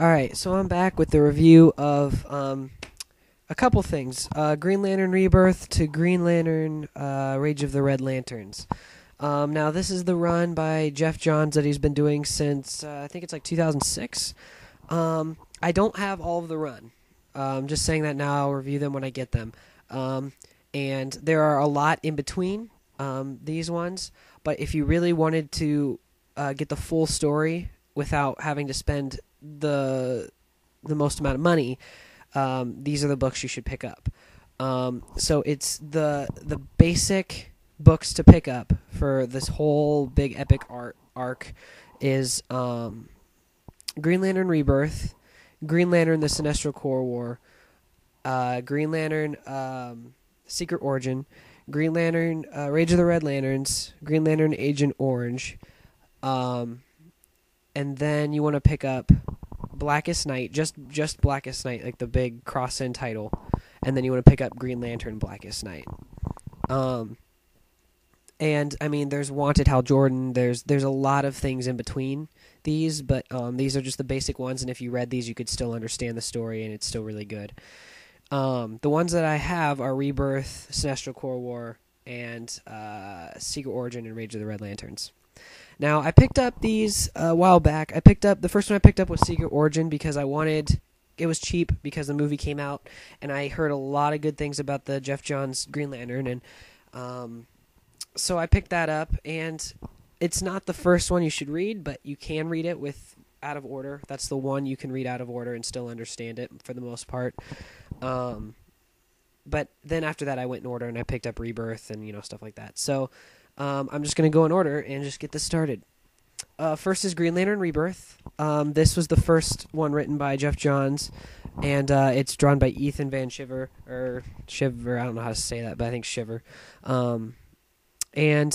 Alright, so I'm back with the review of a couple things. Green Lantern Rebirth to Green Lantern Rage of the Red Lanterns. Now, this is the run by Jeff Johns that he's been doing since, I think it's like 2006. I don't have all of the run. I'm just saying that now. I'll review them when I get them. And there are a lot in between these ones, but if you really wanted to get the full story without having to spend the most amount of money, these are the books you should pick up. So it's the basic books to pick up for this whole big epic arc is Green Lantern Rebirth, Green Lantern: The Sinestro Corps War, Green Lantern Secret Origin, Green Lantern Rage of the Red Lanterns, Green Lantern Agent Orange, and then you want to pick up Blackest Night, just Blackest Night, like the big cross-in title, and then you want to pick up Green Lantern Blackest Night. And I mean, there's Wanted Hal Jordan. There's a lot of things in between these, but these are just the basic ones. And if you read these, you could still understand the story, and it's still really good. The ones that I have are Rebirth, Sinestro Corps War, and Secret Origin and Rage of the Red Lanterns. Now, I picked up these a while back. The first one I picked up was Secret Origin because it was cheap because the movie came out, and I heard a lot of good things about the Jeff Johns Green Lantern, and so I picked that up, and it's not the first one you should read, but you can read it out of order. That's the one you can read out of order and still understand it for the most part. But then after that, I went in order, and I picked up Rebirth and stuff like that. So I'm just going to go in order and just get this started. First is Green Lantern Rebirth. This was the first one written by Jeff Johns, and it's drawn by Ethan Van Shiver, or Shiver, I don't know how to say that, but I think Shiver. And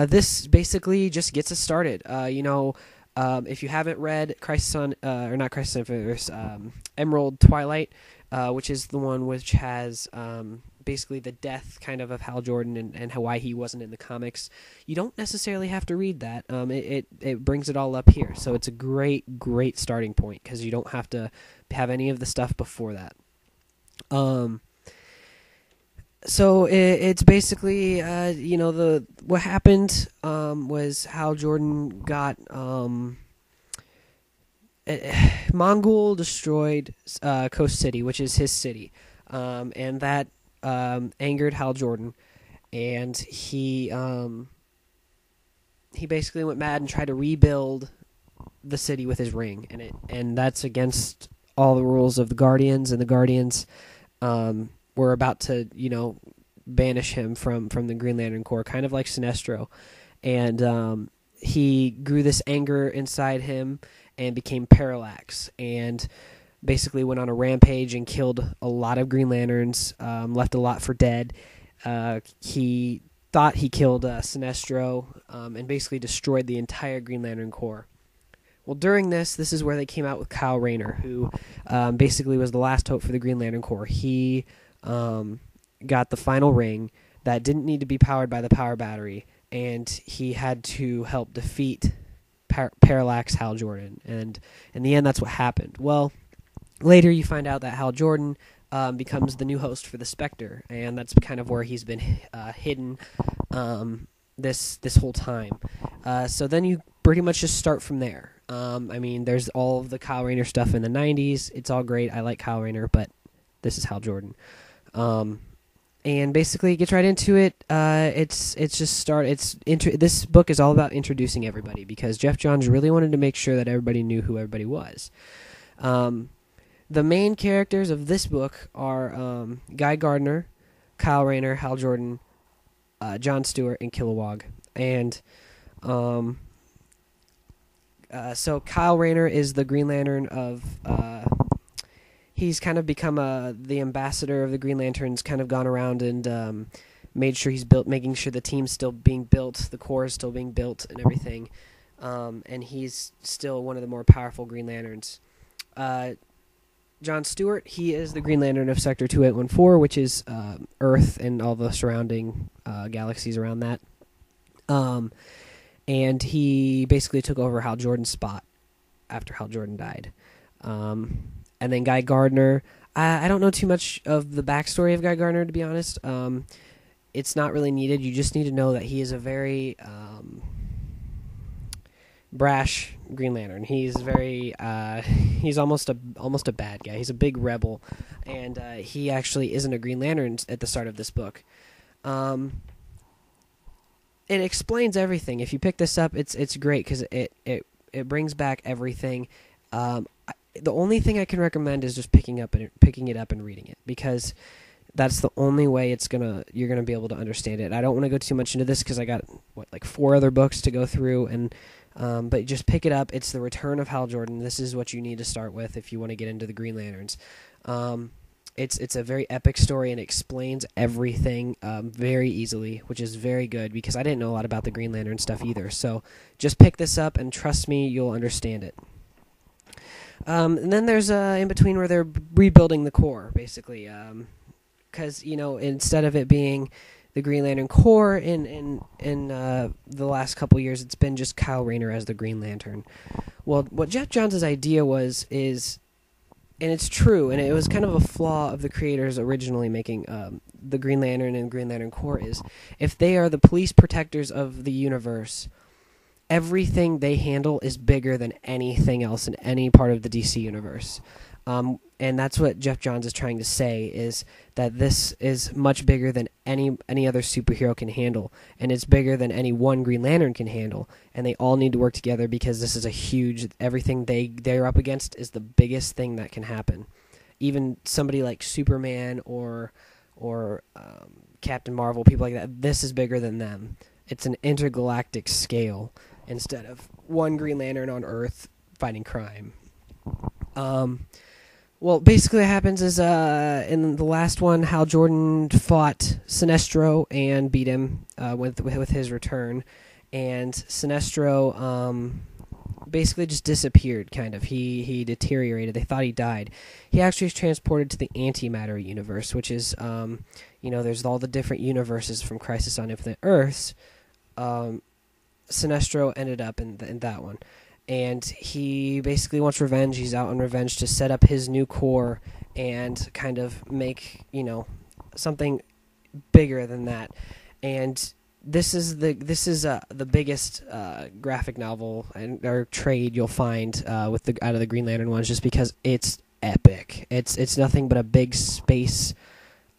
this basically just gets us started. If you haven't read Emerald Twilight, which is the one which has basically the death kind of Hal Jordan and why he wasn't in the comics, you don't necessarily have to read that. It brings it all up here, so it's a great starting point because you don't have to have any of the stuff before that. So it's basically what happened was Hal Jordan got Mongol destroyed Coast City, which is his city, and that angered Hal Jordan, and he basically went mad and tried to rebuild the city with his ring, and that's against all the rules of the Guardians, and the Guardians were about to banish him from the Green Lantern Corps, kind of like Sinestro, and he grew this anger inside him and became Parallax, and basically went on a rampage and killed a lot of Green Lanterns, left a lot for dead. He thought he killed Sinestro, and basically destroyed the entire Green Lantern Corps. Well, during this is where they came out with Kyle Rayner, who basically was the last hope for the Green Lantern Corps. He got the final ring that didn't need to be powered by the power battery, and he had to help defeat Parallax Hal Jordan, and in the end that's what happened. Well, later you find out that Hal Jordan becomes the new host for the Spectre, and that's kind of where he's been hidden this whole time. So then you pretty much just start from there. There's all of the Kyle Rayner stuff in the 90s. It's all great. I like Kyle Rayner, but this is Hal Jordan. And basically, it gets right into it. This book is all about introducing everybody because Jeff Johns really wanted to make sure that everybody knew who everybody was. The main characters of this book are Guy Gardner, Kyle Rayner, Hal Jordan, John Stewart, and Kilowog. And so Kyle Rayner is the Green Lantern of... he's kind of become the ambassador of the Green Lanterns, kind of gone around and making sure the team's still being built, the Corps is still being built and everything. And he's still one of the more powerful Green Lanterns. John Stewart, he is the Green Lantern of Sector 2814, which is Earth and all the surrounding galaxies around that. And he basically took over Hal Jordan's spot after Hal Jordan died. And then Guy Gardner. I don't know too much of the backstory of Guy Gardner, to be honest. It's not really needed. You just need to know that he is a very brash Green Lantern. He's very he's almost a bad guy. He's a big rebel, and he actually isn't a Green Lantern at the start of this book. It explains everything. If you pick this up, it's great because it brings back everything. The only thing I can recommend is just picking it up and reading it, because that's the only way you're gonna be able to understand it. I don't want to go too much into this because I got 4 other books to go through, and but just pick it up. It's the Return of Hal Jordan. This is what you need to start with if you want to get into the Green Lanterns. It's a very epic story and explains everything very easily, which is very good because I didn't know a lot about the Green Lantern stuff either. So just pick this up and trust me, you'll understand it. And then there's in between where they're rebuilding the Corps, basically. Because instead of it being the Green Lantern Corps in the last couple years, it's been just Kyle Rayner as the Green Lantern. Well, what Jeff Johns' idea is, and it's true, and it was kind of a flaw of the creators originally making the Green Lantern and Green Lantern Corps, is if they are the police protectors of the universe, everything they handle is bigger than anything else in any part of the DC universe. And that's what Jeff Johns is trying to say, is that this is much bigger than any other superhero can handle, and it's bigger than any one Green Lantern can handle, and they all need to work together because this is everything they're up against is the biggest thing that can happen. Even somebody like Superman or Captain Marvel, people like that, this is bigger than them. It's an intergalactic scale instead of one Green Lantern on Earth fighting crime. Well, basically what happens is in the last one, Hal Jordan fought Sinestro and beat him with his return. And Sinestro basically just disappeared, kind of. He deteriorated. They thought he died. He actually was transported to the antimatter universe, which is, there's all the different universes from Crisis on Infinite Earths. Sinestro ended up in that one. And he basically wants revenge. He's out on revenge to set up his new Corps and kind of make, something bigger than that. And this is the biggest graphic novel or trade you'll find out of the Green Lantern ones, just because it's epic. It's nothing but a big space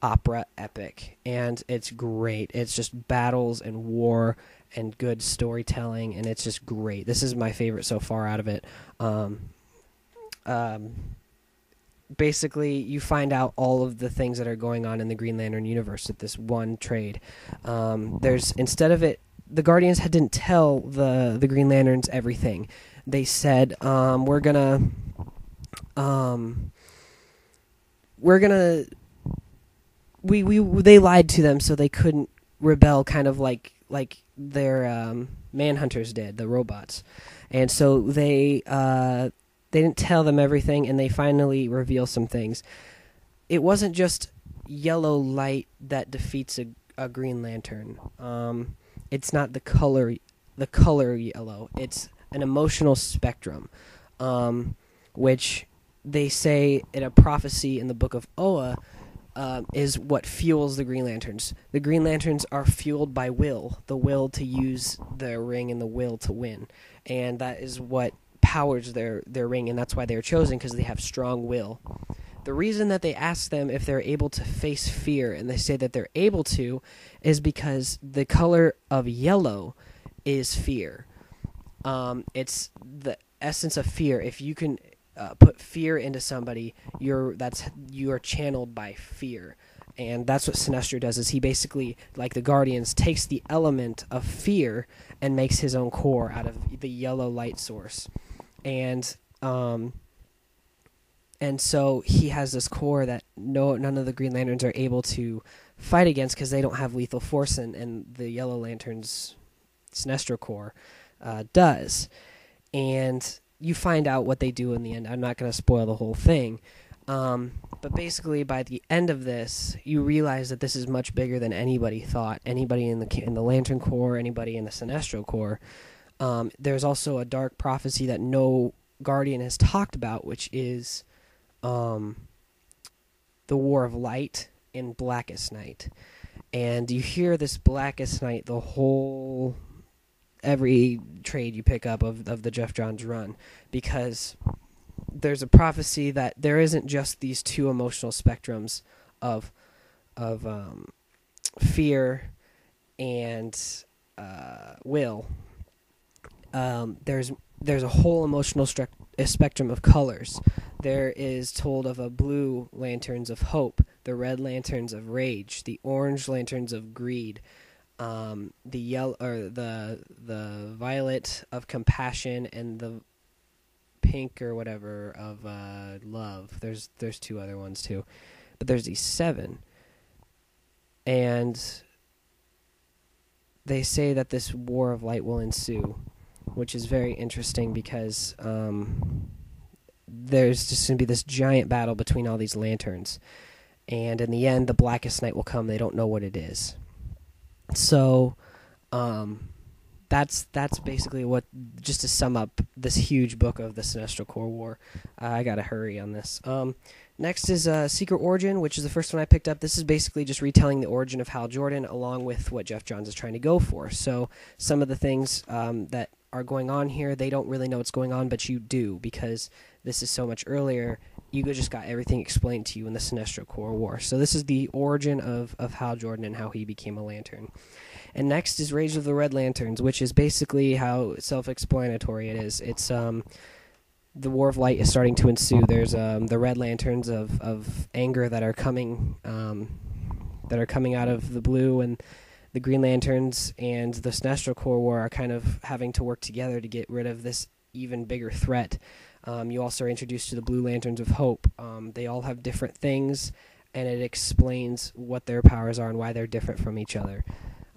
opera epic, and it's great. It's just battles and war and good storytelling, and it's just great. This is my favorite so far out of it. Basically, you find out all of the things that are going on in the Green Lantern universe with this one trade. Instead of it, the Guardians didn't tell the Green Lanterns everything. They said, they lied to them so they couldn't rebel, kind of like their Manhunters did, the robots. And so they didn't tell them everything, and they finally reveal some things. It wasn't just yellow light that defeats a Green Lantern. It's not the color yellow. It's an emotional spectrum, which they say in a prophecy in the Book of Oa is what fuels the Green Lanterns. The Green Lanterns are fueled by the will to use their ring and the will to win. And that is what powers their ring, and that's why they're chosen, because they have strong will. The reason that they ask them if they're able to face fear, and they say that they're able to, is because the color of yellow is fear. It's the essence of fear. If you can put fear into somebody, you are channeled by fear. And that's what Sinestro does, is he basically, like the Guardians, takes the element of fear and makes his own core out of the yellow light source. And so he has this core that none of the Green Lanterns are able to fight against, because they don't have lethal force, and the Yellow Lantern's Sinestro core does. And you find out what they do in the end. I'm not going to spoil the whole thing. But basically, by the end of this, you realize that this is much bigger than anybody thought. Anybody in the Lantern Corps, anybody in the Sinestro Corps. There's also a dark prophecy that no Guardian has talked about, which is the War of Light and Blackest Night. And you hear this Blackest Night every trade you pick up of the Jeff Johns run, because there's a prophecy that there isn't just these two emotional spectrums of fear and will. There's a whole emotional spectrum of colors. There is told of a blue lanterns of hope, the red lanterns of rage, the orange lanterns of greed, the yellow or the violet of compassion, and the pink or whatever of love. There's two other ones too, but there's these 7, and they say that this War of Light will ensue, which is very interesting because there's just going to be this giant battle between all these lanterns, and in the end, the Blackest Night will come. They don't know what it is. So, that's basically what, just to sum up this huge book of the Sinestro Corps War. I gotta hurry on this. Next is Secret Origin, which is the first one I picked up. This is basically just retelling the origin of Hal Jordan along with what Jeff Johns is trying to go for. So some of the things that are going on here, they don't really know what's going on, but you do, because this is so much earlier. You just got everything explained to you in the Sinestro Corps War. So this is the origin of Hal Jordan and how he became a Lantern. And next is Rage of the Red Lanterns, which is basically how self-explanatory it is. It's the War of Light is starting to ensue. There's the Red Lanterns of anger that are coming out of the blue, and the Green Lanterns and the Sinestro Corps War are kind of having to work together to get rid of this even bigger threat. You also are introduced to the Blue Lanterns of Hope. They all have different things, and it explains what their powers are and why they're different from each other.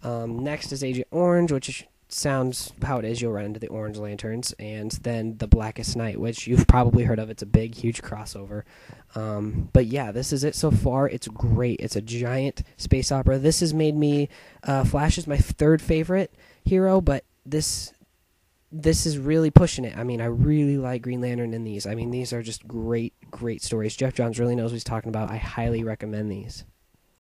Next is Agent Orange, which sounds how it is. You'll run into the Orange Lanterns, and then the Blackest Night, which you've probably heard of. It's a big, huge crossover. But yeah, this is it so far. It's great. It's a giant space opera. This has made me Flash is my 3rd favorite hero, but this is really pushing it. I mean, I really like Green Lantern in these. I mean, these are just great, great stories. Jeff Johns really knows what he's talking about. I highly recommend these.